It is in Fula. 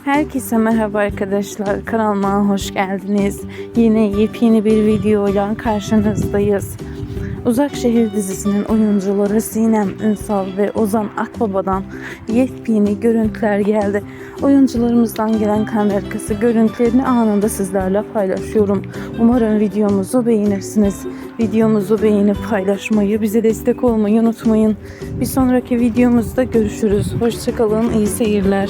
Herkese merhaba arkadaşlar, kanalıma hoş geldiniz. Yine yepyeni bir videoyla karşınızdayız. Uzak Şehir dizisinin oyuncuları Sinem Ünsal ve Ozan Akbaba'dan yepyeni görüntüler geldi. Oyuncularımızdan gelen kamera arkası görüntülerini anında sizlerle paylaşıyorum. Umarım videomuzu beğenirsiniz. Videomuzu beğenip paylaşmayı, bize destek olmayı unutmayın. Bir sonraki videomuzda görüşürüz. Hoşça kalın, iyi seyirler.